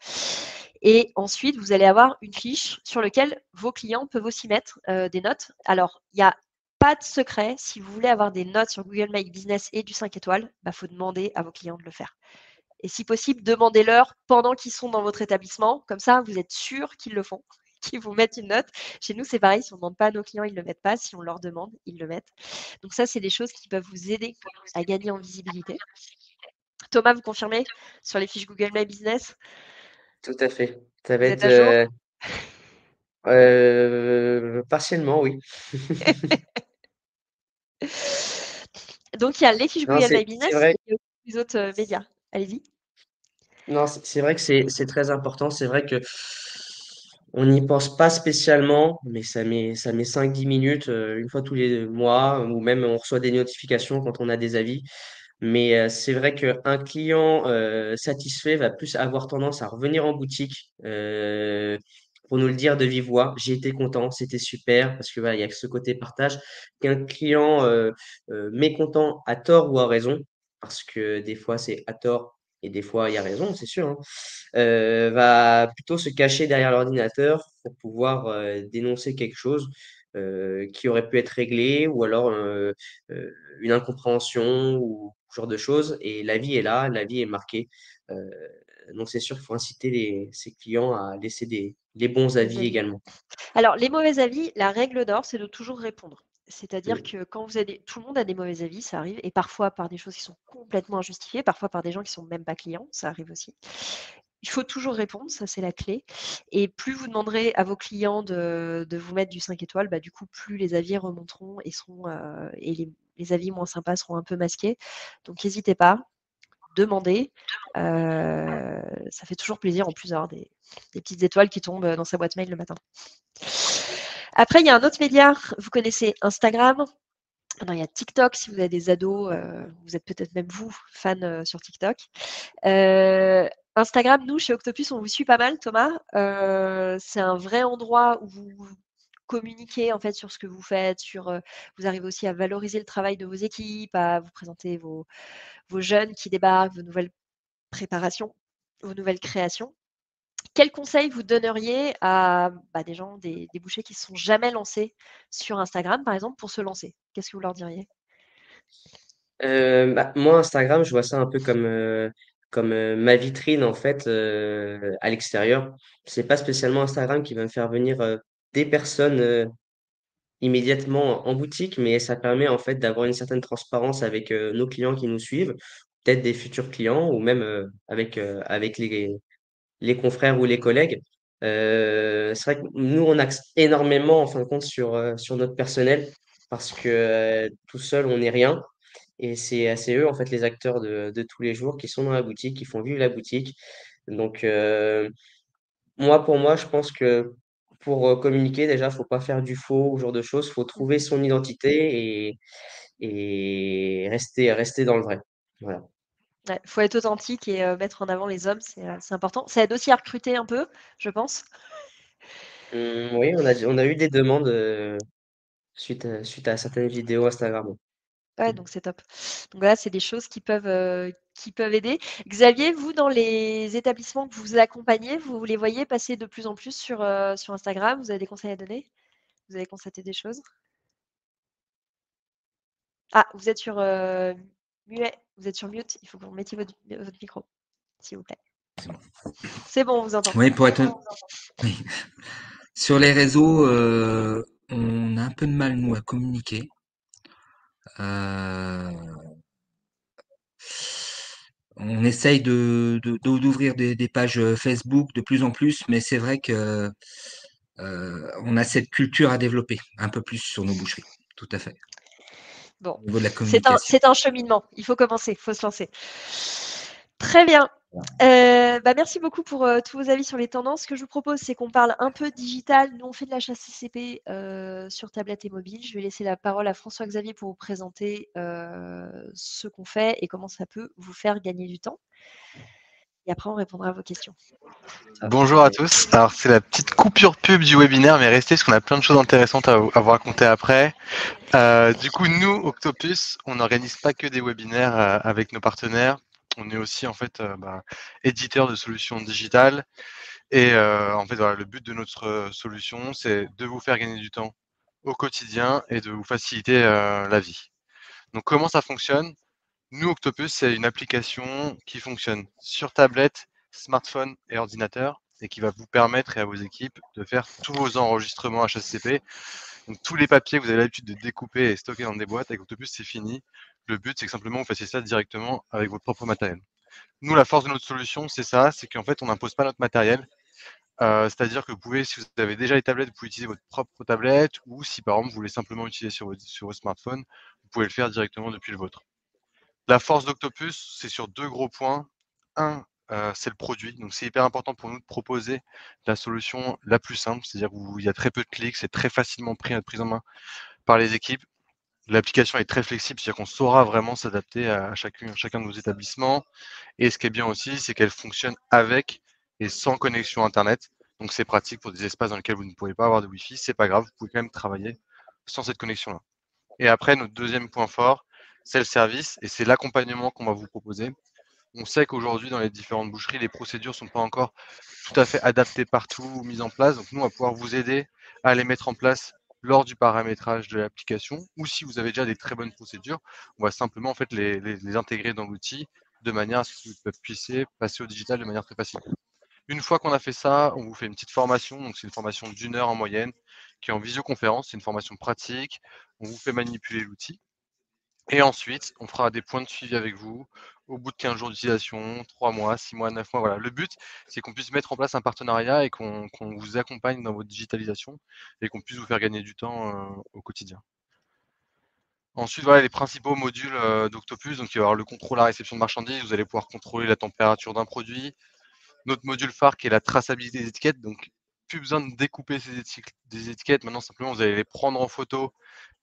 Et ensuite, vous allez avoir une fiche sur laquelle vos clients peuvent aussi mettre des notes. Alors, il n'y a pas de secret. Si vous voulez avoir des notes sur Google My Business et du 5 étoiles, il faut demander à vos clients de le faire. Et si possible, demandez-leur pendant qu'ils sont dans votre établissement. Comme ça, vous êtes sûr qu'ils le font, qu'ils vous mettent une note. Chez nous, c'est pareil. Si on ne demande pas à nos clients, ils ne le mettent pas. Si on leur demande, ils le mettent. Donc ça, c'est des choses qui peuvent vous aider à gagner en visibilité. Thomas, vous confirmez sur les fiches Google My Business? Tout à fait. Ça Vous va êtes être à jour? partiellement, oui. Donc, il y a les fiches Non, Google My c'est Business vrai. et aussi les autres médias. Allez-y. Non, c'est vrai que c'est très important. C'est vrai que on n'y pense pas spécialement, mais ça met 5-10 minutes une fois tous les mois, ou même on reçoit des notifications quand on a des avis. Mais c'est vrai qu'un client satisfait va plus avoir tendance à revenir en boutique pour nous le dire de vive voix. J'ai été content, c'était super, parce que voilà, il y a que ce côté partage. Qu'un client mécontent à tort ou à raison, parce que des fois c'est à tort et des fois il y a raison, c'est sûr, hein, va plutôt se cacher derrière l'ordinateur pour pouvoir dénoncer quelque chose qui aurait pu être réglé ou alors une incompréhension ou ce genre de choses. Et la vie est là, la vie est marquée. Euh, donc c'est sûr qu'il faut inciter ses clients à laisser les bons Les avis avis. également. Alors, les mauvais avis, la règle d'or, c'est de toujours répondre. C'est-à-dire Mm. que quand vous avez tout le monde a des mauvais avis, ça arrive, et parfois par des choses qui sont complètement injustifiées, parfois par des gens qui sont même pas clients, ça arrive aussi. Il faut toujours répondre, ça c'est la clé. Et plus vous demanderez à vos clients de vous mettre du 5 étoiles, du coup, plus les avis remonteront et les avis moins sympas seront un peu masqués. Donc n'hésitez pas, demandez. Ça fait toujours plaisir en plus d'avoir des petites étoiles qui tombent dans sa boîte mail le matin. Après, il y a un autre média. Vous connaissez Instagram. Non, il y a TikTok. Si vous avez des ados, vous êtes peut-être même vous fan sur TikTok. Instagram, nous, chez Octopus, on vous suit pas mal, Thomas. C'est un vrai endroit où vous communiquez en fait sur ce que vous faites, vous arrivez aussi à valoriser le travail de vos équipes, à vous présenter vos jeunes qui débarquent, vos nouvelles préparations, vos nouvelles créations. Quels conseils vous donneriez à des gens, des bouchers qui ne se sont jamais lancés sur Instagram, par exemple, pour se lancer? Qu'est-ce que vous leur diriez? Moi, Instagram, je vois ça un peu comme ma vitrine en fait à l'extérieur. C'est pas spécialement Instagram qui va me faire venir des personnes immédiatement en boutique, mais ça permet en fait d'avoir une certaine transparence avec nos clients qui nous suivent, peut-être des futurs clients ou même avec les confrères ou les collègues. C'est vrai que nous, on axe énormément en fin de compte sur notre personnel parce que tout seul, on n'est rien. Et c'est eux, en fait, les acteurs de tous les jours qui sont dans la boutique, qui font vivre la boutique. Donc, pour moi, je pense que pour communiquer, déjà, faut pas faire du faux ou ce genre de choses. Faut trouver Mmh. son identité et rester dans le vrai. Voilà. Ouais, faut être authentique et mettre en avant les hommes, c'est important. Ça aide aussi à recruter un peu, je pense. Oui, on a eu des demandes suite à certaines vidéos Instagram. Ouais, donc c'est top. Donc voilà, c'est des choses qui peuvent aider. Xavier, vous, dans les établissements que vous accompagnez, vous les voyez passer de plus en plus sur Instagram? Vous avez des conseils à donner? Vous avez constaté des choses? Ah, vous êtes sur muet, vous êtes sur mute. Il faut que vous remettiez votre micro, s'il vous plaît. C'est bon, on vous entend. Oui, oui. Sur les réseaux, on a un peu de mal, nous, à communiquer. Euh, On essaye d'ouvrir des pages Facebook de plus en plus, mais c'est vrai que on a cette culture à développer un peu plus sur nos boucheries. Tout à fait. Bon, Au niveau de la communication. c'est un cheminement. Il faut commencer, il faut se lancer. Très bien. Merci beaucoup pour tous vos avis sur les tendances. Ce que je vous propose, c'est qu'on parle un peu digital. Nous, on fait de l'achat CCP sur tablette et mobile. Je vais laisser la parole à François-Xavier pour vous présenter ce qu'on fait et comment ça peut vous faire gagner du temps. Et après, on répondra à vos questions. Bonjour à tous. Alors, c'est la petite coupure pub du webinaire, mais restez parce qu'on a plein de choses intéressantes à vous raconter après. Du coup, nous, Octopus, on n'organise pas que des webinaires avec nos partenaires. On est aussi, en fait, éditeur de solutions digitales. Et en fait, voilà, le but de notre solution, c'est de vous faire gagner du temps au quotidien et de vous faciliter la vie. Donc, comment ça fonctionne? Nous, Octopus, c'est une application qui fonctionne sur tablette, smartphone et ordinateur et qui va vous permettre et à vos équipes de faire tous vos enregistrements HACCP. Donc, tous les papiers que vous avez l'habitude de découper et stocker dans des boîtes, avec Octopus, c'est fini. Le but, c'est que simplement vous fassiez ça directement avec votre propre matériel. Nous, la force de notre solution, c'est ça, c'est qu'en fait, on n'impose pas notre matériel. C'est-à-dire que vous pouvez, si vous avez déjà les tablettes, vous pouvez utiliser votre propre tablette, ou si par exemple vous voulez simplement utiliser sur votre smartphone, vous pouvez le faire directement depuis le vôtre. La force d'Octopus, c'est sur deux gros points. Un, c'est le produit. Donc c'est hyper important pour nous de proposer la solution la plus simple, c'est-à-dire où il y a très peu de clics, c'est très facilement pris en main par les équipes. L'application est très flexible, c'est-à-dire qu'on saura vraiment s'adapter à chacun de nos établissements. Et ce qui est bien aussi, c'est qu'elle fonctionne avec et sans connexion Internet. Donc c'est pratique pour des espaces dans lesquels vous ne pouvez pas avoir de Wi-Fi. C'est pas grave, vous pouvez quand même travailler sans cette connexion-là. Et après, notre deuxième point fort, c'est le service et c'est l'accompagnement qu'on va vous proposer. On sait qu'aujourd'hui, dans les différentes boucheries, les procédures ne sont pas encore tout à fait adaptées partout ou mises en place. Donc nous, on va pouvoir vous aider à les mettre en place lors du paramétrage de l'application, ou si vous avez déjà des très bonnes procédures, on va simplement en fait les intégrer dans l'outil de manière à ce que vous puissiez passer au digital de manière très facile. Une fois qu'on a fait ça, on vous fait une petite formation, donc c'est une formation d'1 heure en moyenne, qui est en visioconférence, c'est une formation pratique, on vous fait manipuler l'outil, et ensuite, on fera des points de suivi avec vous au bout de 15 jours d'utilisation, 3 mois, 6 mois, 9 mois. Voilà. Le but, c'est qu'on puisse mettre en place un partenariat et qu'on vous accompagne dans votre digitalisation et qu'on puisse vous faire gagner du temps au quotidien. Ensuite, voilà les principaux modules d'Octopus. Donc, il va y avoir le contrôle à réception de marchandises. Vous allez pouvoir contrôler la température d'un produit. Notre module phare qui est la traçabilité des étiquettes. Donc, plus besoin de découper des étiquettes. Maintenant, simplement, vous allez les prendre en photo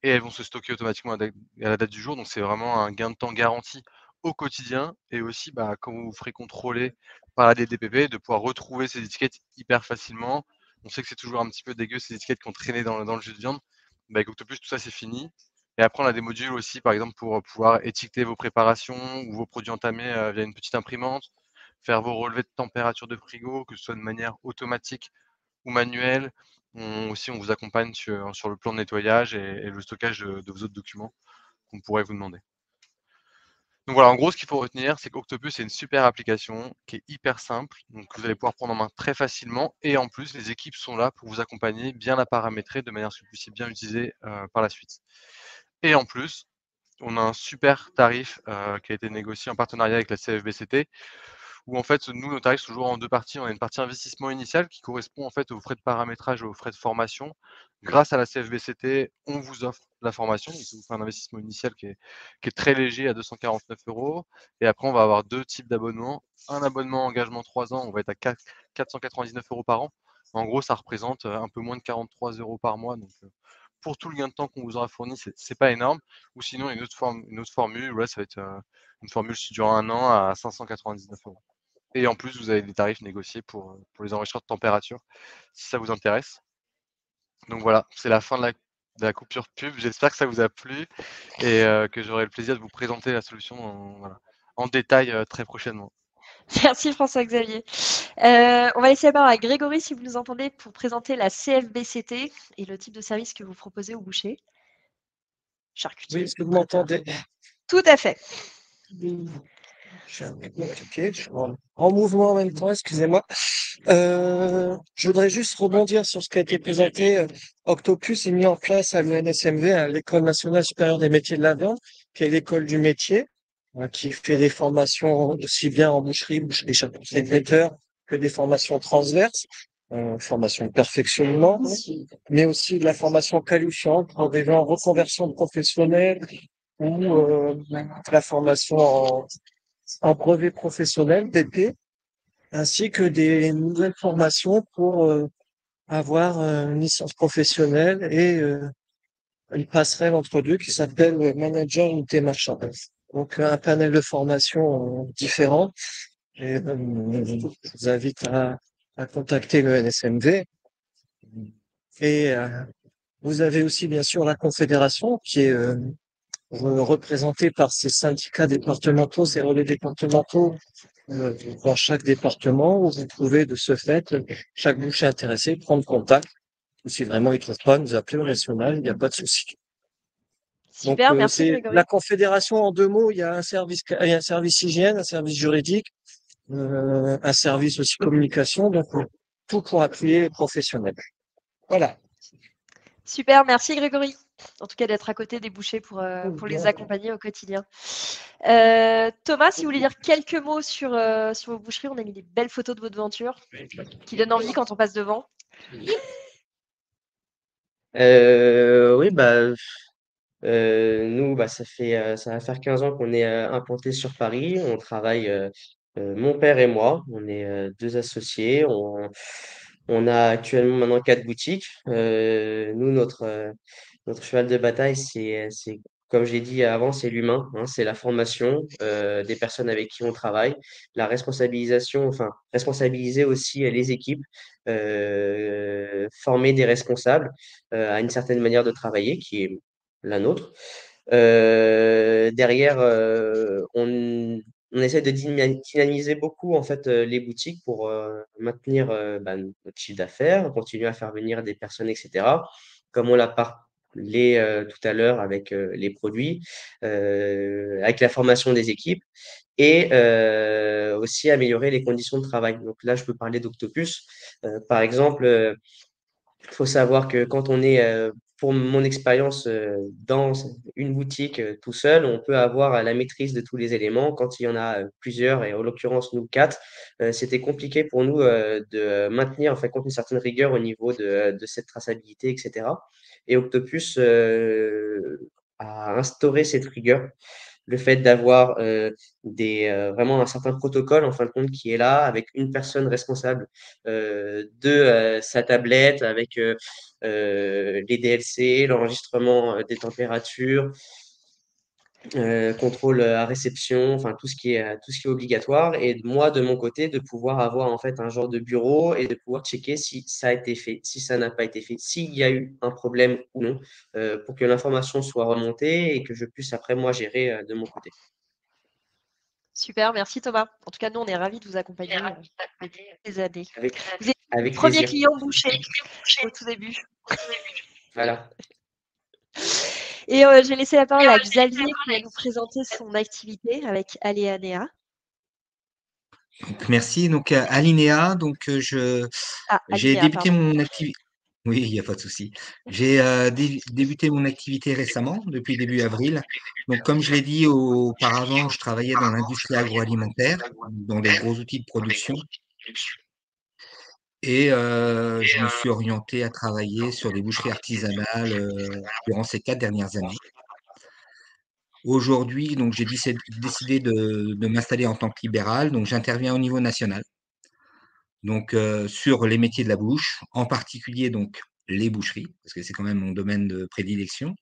et elles vont se stocker automatiquement à la date du jour. Donc, c'est vraiment un gain de temps garanti au quotidien. Et aussi, quand vous vous ferez contrôler par la DDPP, de pouvoir retrouver ces étiquettes hyper facilement. On sait que c'est toujours un petit peu dégueu, ces étiquettes qui ont traîné dans le jus de viande. Avec Octopus, tout ça, c'est fini. Et après, on a des modules aussi, par exemple, pour pouvoir étiqueter vos préparations ou vos produits entamés via une petite imprimante, faire vos relevés de température de frigo, que ce soit de manière automatique ou manuelle. On vous accompagne sur le plan de nettoyage et le stockage de vos autres documents qu'on pourrait vous demander. Donc voilà, en gros, ce qu'il faut retenir, c'est qu'Octopus, c'est une super application qui est hyper simple, donc vous allez pouvoir prendre en main très facilement. Et en plus, les équipes sont là pour vous accompagner, bien la paramétrer de manière à ce que vous puissiez bien l'utiliser par la suite. Et en plus, on a un super tarif qui a été négocié en partenariat avec la CFBCT, où en fait, nous, nos tarifs sont toujours en deux parties. On a une partie investissement initial qui correspond en fait aux frais de paramétrage et aux frais de formation. Grâce à la CFBCT, on vous offre la formation. Donc, ça vous fait un investissement initial qui est très léger à 249 €. Et après, on va avoir deux types d'abonnements. Un abonnement engagement 3 ans, on va être à 499 € par an. En gros, ça représente un peu moins de 43 € par mois. Donc, pour tout le gain de temps qu'on vous aura fourni, c'est pas énorme. Ou sinon, une autre formule, ouais, ça va être une formule qui dure 1 an à 599 €. Et en plus, vous avez des tarifs négociés pour les enregistreurs de température, si ça vous intéresse. Donc voilà, c'est la fin de la coupure pub. J'espère que ça vous a plu et que j'aurai le plaisir de vous présenter la solution en détail très prochainement. Merci François-Xavier. On va laisser la parole à Grégory, si vous nous entendez, pour présenter la CFBCT et le type de service que vous proposez aux bouchers. Charcutier. Oui, est-ce que vous m'entendez? Tout à fait. Je suis en mouvement en même temps, excusez-moi. Je voudrais juste rebondir sur ce qui a été présenté. Octopus est mis en place à l'UNSMV, à l'École nationale supérieure des métiers de la viande, qui est l'école du métier. qui fait des formations aussi bien en boucherie chapeauté traiteur, que des formations transverses, formation de perfectionnement, mais aussi de la formation qualifiante pour des gens en reconversion professionnelle ou de la formation en brevet professionnel, BP, ainsi que des nouvelles formations pour avoir une licence professionnelle et une passerelle entre deux qui s'appelle Manager unité machin. Donc un panel de formations différents. Et je vous invite à contacter le NSMV. Et vous avez aussi bien sûr la Confédération qui est représentée par ces syndicats départementaux, ces relais départementaux dans chaque département où vous pouvez de ce fait, chaque boucher intéressé, prendre contact. Ou si vraiment il ne trouve pas, nous appeler au national, il n'y a pas de souci. Donc, Super, merci c'est Grégory. la Confédération en 2 mots. Il y a un service hygiène, un service juridique, un service aussi communication. Donc, tout pour appuyer les professionnels. Voilà. Super, merci Grégory. En tout cas, d'être à côté des bouchers pour les accompagner au quotidien. Thomas, si vous voulez dire quelques mots sur vos boucheries, on a mis des belles photos de votre venture qui donnent envie quand on passe devant. Oui, nous, ça va faire 15 ans qu'on est implanté sur Paris. On travaille, mon père et moi, on est deux associés. On a actuellement maintenant 4 boutiques. Nous, notre cheval de bataille, comme j'ai dit avant, c'est l'humain, hein, c'est la formation des personnes avec qui on travaille, la responsabilisation, enfin, responsabiliser aussi les équipes, former des responsables à une certaine manière de travailler qui est la nôtre. Derrière, on essaie de dynamiser beaucoup en fait les boutiques pour maintenir notre chiffre d'affaires, continuer à faire venir des personnes, etc. Comme on l'a parlé tout à l'heure avec les produits, avec la formation des équipes et aussi améliorer les conditions de travail. Donc là, je peux parler d'Octopus. Par exemple, il faut savoir que quand on est, pour mon expérience, dans une boutique tout seul, on peut avoir la maîtrise de tous les éléments. Quand il y en a plusieurs, et en l'occurrence nous 4, c'était compliqué pour nous de maintenir en fait compte une certaine rigueur au niveau de cette traçabilité, etc. Et Octopus a instauré cette rigueur, le fait d'avoir vraiment un certain protocole en fin de compte qui est là avec une personne responsable de sa tablette avec les DLC, l'enregistrement des températures, contrôle à réception, enfin tout ce qui est obligatoire. Et moi, de mon côté, de pouvoir avoir en fait un genre de bureau et de pouvoir checker si ça a été fait, si ça n'a pas été fait, s'il y a eu un problème ou non, pour que l'information soit remontée et que je puisse après moi gérer de mon côté. Super, merci Thomas. En tout cas, nous, on est ravis de vous accompagner depuis des années. Vous êtes le Avec premier plaisir. client boucher au tout début. Voilà. Et j'ai laissé la parole à Xavier qui va nous présenter son activité avec Aléanea. Donc, merci. Donc, Alinéa, donc Ah, j'ai Alinea, débuté pardon. mon activité. Oui, il n'y a pas de souci. J'ai débuté mon activité récemment, depuis début avril. Donc, comme je l'ai dit auparavant, je travaillais dans l'industrie agroalimentaire, dans les gros outils de production. Et je me suis orienté à travailler sur les boucheries artisanales durant ces 4 dernières années. Aujourd'hui, donc, j'ai décidé de m'installer en tant que libéral. Donc, j'interviens au niveau national. Donc, sur les métiers de la bouche, en particulier donc les boucheries, parce que c'est quand même mon domaine de prédilection.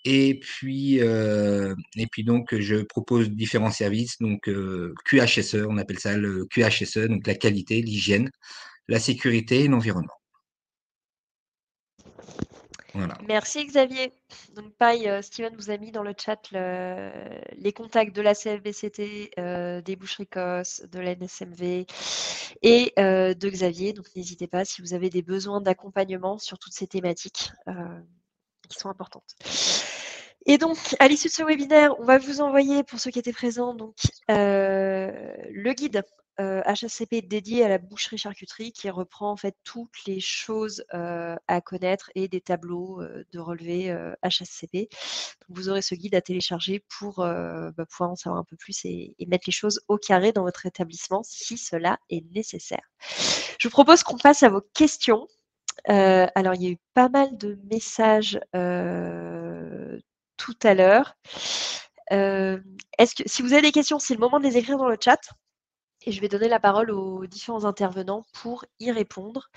Et puis donc, je propose différents services, donc QHSE, on appelle ça le QHSE, donc la qualité, l'hygiène, la sécurité et l'environnement. Voilà. Merci Xavier. Donc pareil, Steven vous a mis dans le chat les contacts de la CFBCT, des boucheries COS, de la NSMV et de Xavier. Donc n'hésitez pas si vous avez des besoins d'accompagnement sur toutes ces thématiques qui sont importantes. Et donc, à l'issue de ce webinaire, on va vous envoyer, pour ceux qui étaient présents, donc, le guide HACCP dédié à la boucherie-charcuterie qui reprend en fait toutes les choses à connaître et des tableaux de relevé HACCP. Donc, vous aurez ce guide à télécharger pour pouvoir en savoir un peu plus et mettre les choses au carré dans votre établissement si cela est nécessaire. Je vous propose qu'on passe à vos questions. Alors, il y a eu pas mal de messages tout à l'heure. Si vous avez des questions, c'est le moment de les écrire dans le chat et je vais donner la parole aux différents intervenants pour y répondre.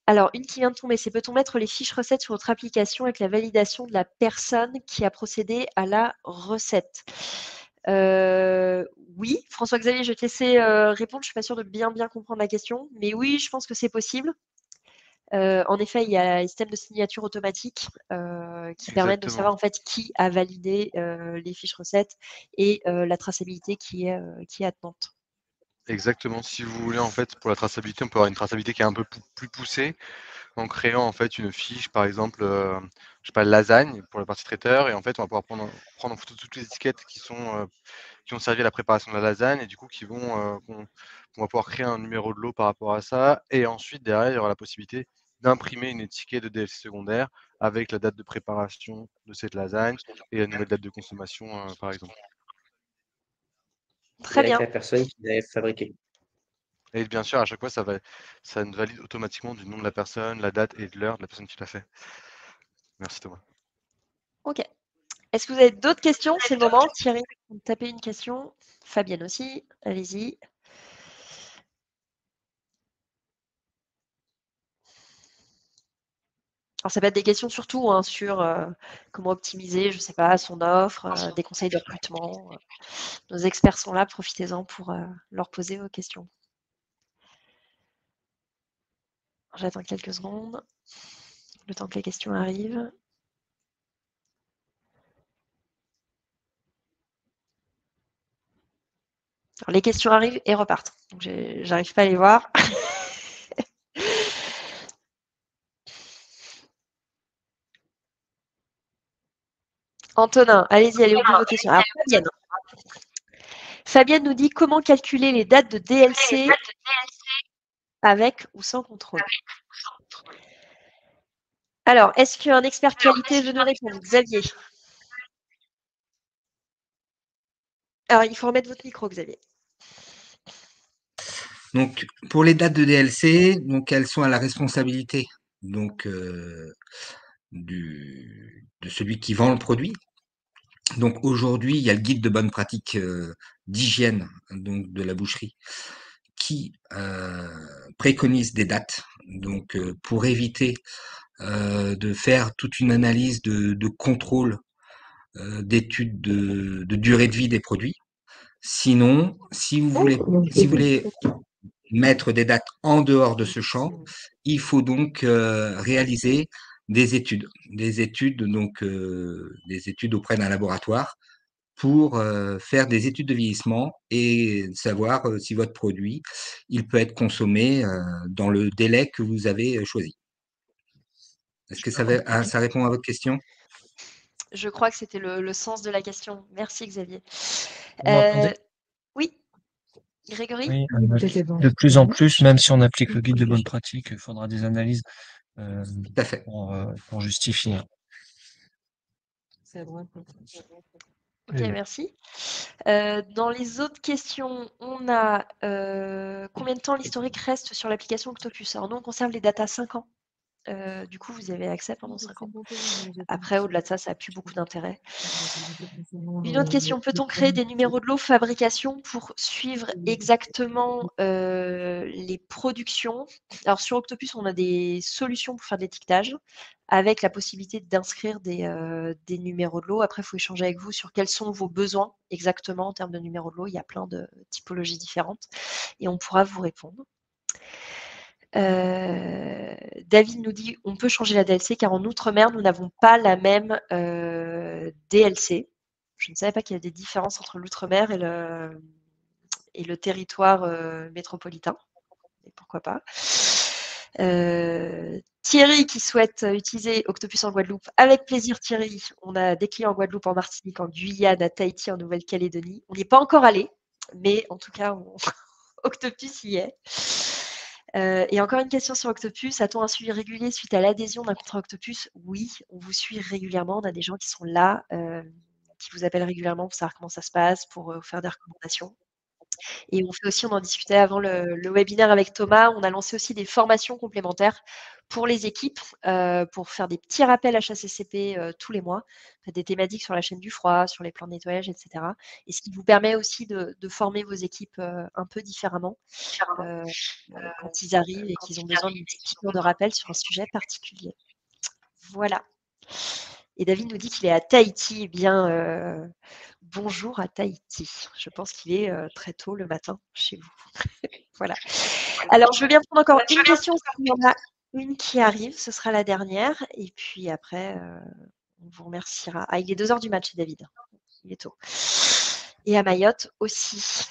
Alors, une qui vient de tomber, c'est peut-on mettre les fiches recettes sur votre application avec la validation de la personne qui a procédé à la recette? Oui, François-Xavier, je vais te laisser répondre. Je ne suis pas sûre de bien comprendre la question, mais oui, je pense que c'est possible. En effet, il y a un système de signature automatique qui permettent de savoir en fait qui a validé les fiches recettes et la traçabilité qui est attenante. Exactement. Si vous voulez, en fait, pour la traçabilité, on peut avoir une traçabilité qui est un peu plus poussée en créant en fait une fiche, par exemple, je sais pas, lasagne pour la partie traiteur, et en fait, on va pouvoir prendre en photo toutes les étiquettes qui ont servi à la préparation de la lasagne et du coup on va pouvoir créer un numéro de lot par rapport à ça. Et ensuite, derrière, il y aura la possibilité d'imprimer une étiquette de DLC secondaire avec la date de préparation de cette lasagne et la nouvelle date de consommation, par exemple. Très avec bien. la personne qui l'avait fabriqué. Et bien sûr, à chaque fois, ça nous valide automatiquement du nom de la personne, la date et de l'heure de la personne qui l'a fait. Merci Thomas. Ok. Est-ce que vous avez d'autres questions? C'est le moment. Thierry, vous tapez une question. Fabienne aussi. Allez-y. Alors, ça peut être des questions surtout sur comment optimiser, je ne sais pas, son offre, des conseils de recrutement. Nos experts sont là, profitez-en pour leur poser vos questions. J'attends quelques secondes, le temps que les questions arrivent. Alors, les questions arrivent et repartent. Donc, j'arrive pas à les voir. Antonin, allez-y, allez au bout de vos questions. Alors, Fabienne nous dit comment calculer les dates de DLC avec ou sans contrôle. Alors, est-ce qu'un expert qualité veut nous répondre? Xavier. Alors, il faut remettre votre micro, Xavier. Donc, pour les dates de DLC, donc elles sont à la responsabilité donc de celui qui vend le produit. Donc aujourd'hui, il y a le guide de bonne pratique d'hygiène donc de la boucherie qui préconise des dates. Donc pour éviter de faire toute une analyse de contrôle d'études de durée de vie des produits. Sinon, si vous voulez mettre des dates en dehors de ce champ, il faut donc réaliser des études donc des études auprès d'un laboratoire pour faire des études de vieillissement et savoir si votre produit il peut être consommé dans le délai que vous avez choisi. Est-ce que ça répond à votre question? Je crois que c'était le sens de la question. Merci Xavier. Vous m'entendez? Oui, Grégory? Oui, de plus en plus, même si on applique le guide de bonne pratique, il faudra des analyses Tout à fait. pour justifier. Ok, merci. Dans les autres questions, on a combien de temps l'historique reste sur l'application Octopus? Alors nous, on conserve les datas 5 ans. Du coup, vous avez accès pendant 5 ans. Après, au-delà de ça, ça n'a plus beaucoup d'intérêt. Une autre question, peut-on créer des numéros de lot fabrication pour suivre exactement les productions? Alors sur Octopus, on a des solutions pour faire de l'étiquetage avec la possibilité d'inscrire des numéros de lot. Après, il faut échanger avec vous sur quels sont vos besoins exactement en termes de numéros de lot. Il y a plein de typologies différentes et on pourra vous répondre. David nous dit on peut changer la DLC car en Outre-mer, nous n'avons pas la même DLC. Je ne savais pas qu'il y a des différences entre l'Outre-mer et le territoire métropolitain. Et pourquoi pas. Thierry qui souhaite utiliser Octopus en Guadeloupe. Avec plaisir Thierry. On a des clients en Guadeloupe, en Martinique, en Guyane, à Tahiti, en Nouvelle-Calédonie. On n'y est pas encore allé, mais en tout cas, Octopus y est. Et encore une question sur Octopus. A-t-on un suivi régulier suite à l'adhésion d'un contrat Octopus? Oui, on vous suit régulièrement. On a des gens qui sont là, qui vous appellent régulièrement pour savoir comment ça se passe, pour vous faire des recommandations. Et on fait aussi, on en discutait avant le webinaire avec Thomas, on a lancé aussi des formations complémentaires pour les équipes, pour faire des petits rappels HACCP tous les mois, des thématiques sur la chaîne du froid, sur les plans de nettoyage, etc. Et ce qui vous permet aussi de former vos équipes un peu différemment quand ils arrivent et qu'ils ont besoin d'une petite piqûre de rappel sur un sujet particulier. Voilà. Et David nous dit qu'il est à Tahiti. Eh bien, bonjour à Tahiti. Je pense qu'il est très tôt le matin chez vous. Voilà. Alors, je veux bien prendre encore une question. S'il y en a une qui arrive, ce sera la dernière. Et puis après, on vous remerciera. Ah, il est 2h du match chez David. Il est tôt. Et à Mayotte aussi.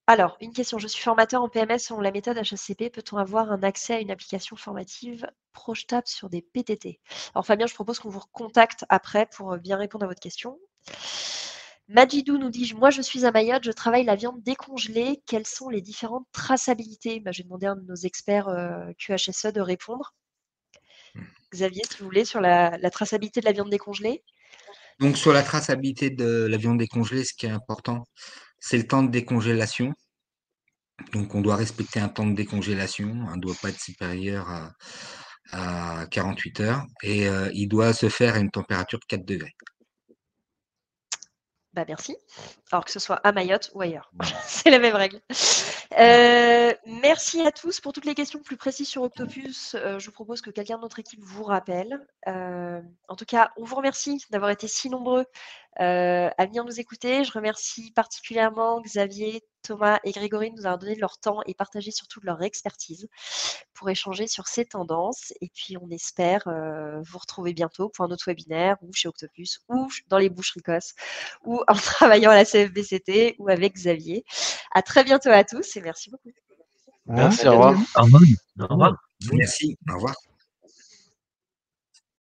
Alors, une question. Je suis formateur en PMS selon la méthode HACCP. Peut-on avoir un accès à une application formative projetable sur des PTT? Alors, Fabien, je propose qu'on vous recontacte après pour bien répondre à votre question. Majidou nous dit, moi je suis à Mayotte, je travaille la viande décongelée. Quelles sont les différentes traçabilités? Je vais demander à un de nos experts QHSE de répondre. Xavier, si vous voulez, sur la traçabilité de la viande décongelée. Donc, sur la traçabilité de la viande décongelée, ce qui est important, c'est le temps de décongélation. Donc, on doit respecter un temps de décongélation. On ne doit pas être supérieur à 48 heures. Et il doit se faire à une température de 4 degrés. Bah, merci. Alors que ce soit à Mayotte ou ailleurs. C'est la même règle. Merci à tous pour toutes les questions plus précises sur Octopus. Je vous propose que quelqu'un de notre équipe vous rappelle. En tout cas, on vous remercie d'avoir été si nombreux à venir nous écouter. Je remercie particulièrement Xavier, Thomas et Grégory de nous avoir donné de leur temps et partagé surtout de leur expertise pour échanger sur ces tendances. Et puis, on espère vous retrouver bientôt pour un autre webinaire ou chez Octopus ou dans les boucheries Cos ou en travaillant à la CFBCT ou avec Xavier. À très bientôt à tous et merci beaucoup. Merci, au revoir. Au revoir. Merci, au revoir.